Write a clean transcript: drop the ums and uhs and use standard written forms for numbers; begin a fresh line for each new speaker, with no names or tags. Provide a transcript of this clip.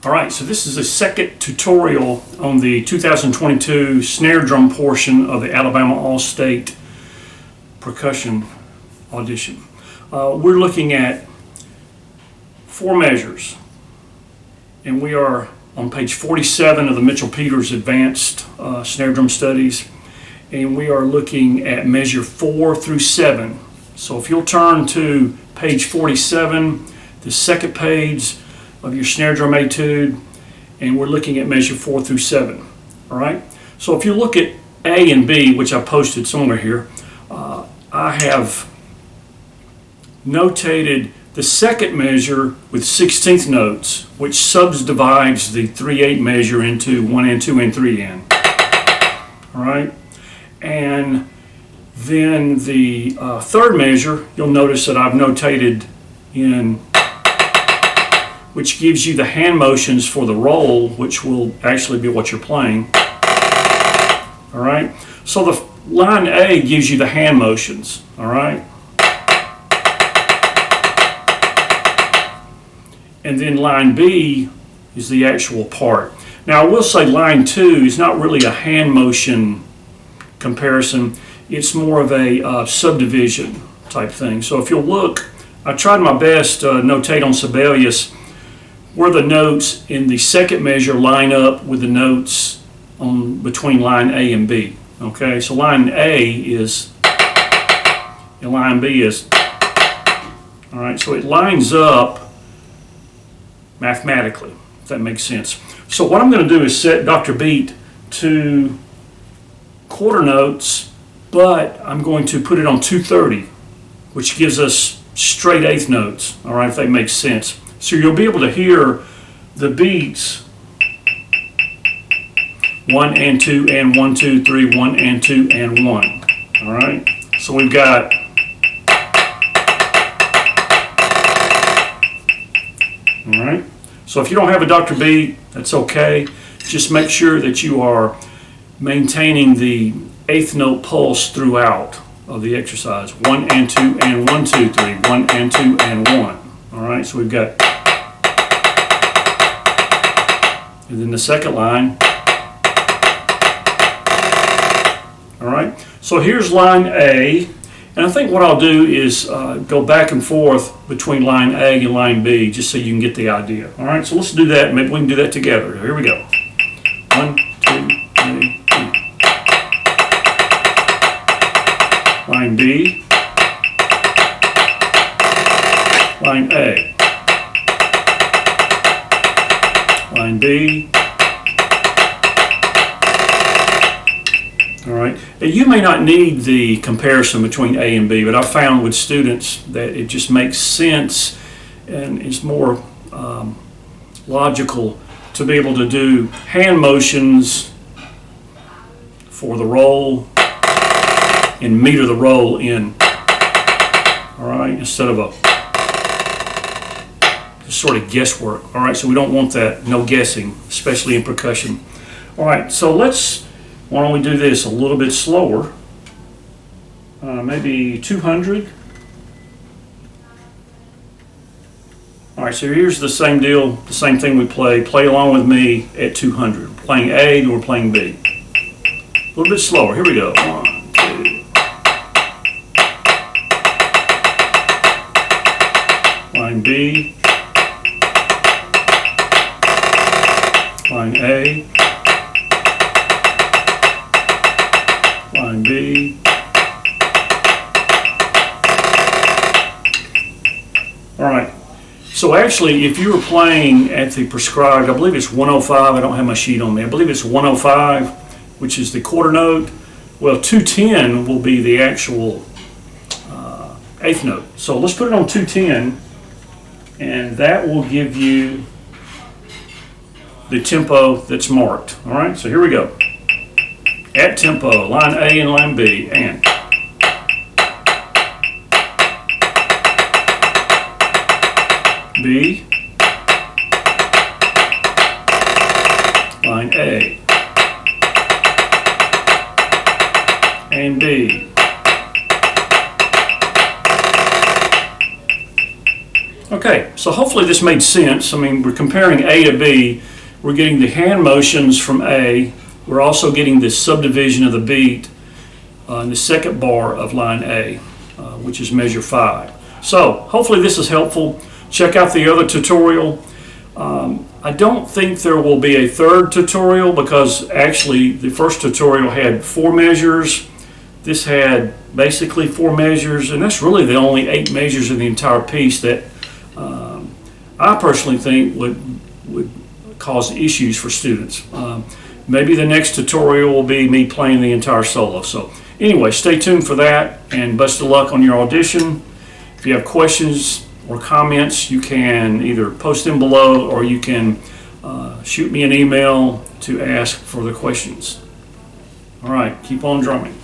Alright, so this is the second tutorial on the 2022 snare drum portion of the Alabama All-State Percussion Audition. We're looking at 4 measures, and we are on page 47 of the Mitchell-Peters Advanced Snare Drum Studies, and we are looking at measure 4 through 7. So if you'll turn to page 47, the second page of your snare drum etude, and we're looking at measure 4 through 7. All right. So if you look at A and B, which I posted somewhere here, I have notated the second measure with 16th notes, which subdivides the 3/8 measure into 1 and 2 and 3 and. All right. And then the third measure, you'll notice that I've notated in, which gives you the hand motions for the roll, which will actually be what you're playing. All right. So the line A gives you the hand motions. All right. And then line B is the actual part. Now I will say line 2 is not really a hand motion comparison. It's more of a subdivision type thing. So if you'll look, I tried my best to notate on Sibelius where the notes in the second measure line up with the notes on between line A and B. Okay, so line A is, and line B is. All right, so it lines up mathematically, if that makes sense. So what I'm going to do is set Dr. Beat to quarter notes, but I'm going to put it on 230, which gives us straight eighth notes. All right, if that makes sense. So you'll be able to hear the beats 1 and 2 and 1, 2, 3, 1 and 2 and 1. All right. So we've got all right. So if you don't have a Dr. Beat, that's okay. Just make sure that you are maintaining the eighth note pulse throughout of the exercise. 1 and 2 and 1, 2, 3, 1 and 2 and 1. All right. So we've got. And then the second line. All right, so here's line A, and I think what I'll do is go back and forth between line A and line B, just so you can get the idea. All right, so let's do that. Maybe we can do that together. Here we go. 1, 2, 3, 4. Line B. Line A. Line B. All right. Now, you may not need the comparison between A and B, but I've found with students that it just makes sense and is more logical to be able to do hand motions for the roll and meter the roll in. All right, instead of a sort of guesswork. All right, so we don't want that, no guessing, especially in percussion. All right, so why don't we do this a little bit slower, maybe 200. All right, so here's the same deal, the same thing we play along with me at 200. We're playing A, then we're playing B. A little bit slower, here we go. 1, 2. Line B. Line A, line B, all right. So actually, if you were playing at the prescribed, I believe it's 105, I don't have my sheet on me, I believe it's 105, which is the quarter note. Well, 210 will be the actual eighth note. So let's put it on 210, and that will give you the tempo that's marked. All right, so here we go. At tempo, line A and line B, and. B, line A, and B. Okay, so hopefully this made sense. I mean, we're comparing A to B. We're getting the hand motions from A. We're also getting the subdivision of the beat in the second bar of line A, which is measure 5. So hopefully this is helpful. Check out the other tutorial. I don't think there will be a third tutorial because actually the first tutorial had 4 measures. This had basically 4 measures, and that's really the only 8 measures in the entire piece that I personally think would cause issues for students. Maybe the next tutorial will be me playing the entire solo. So anyway, stay tuned for that, and best of luck on your audition. If you have questions or comments, you can either post them below or you can shoot me an email to ask further questions. All right, keep on drumming.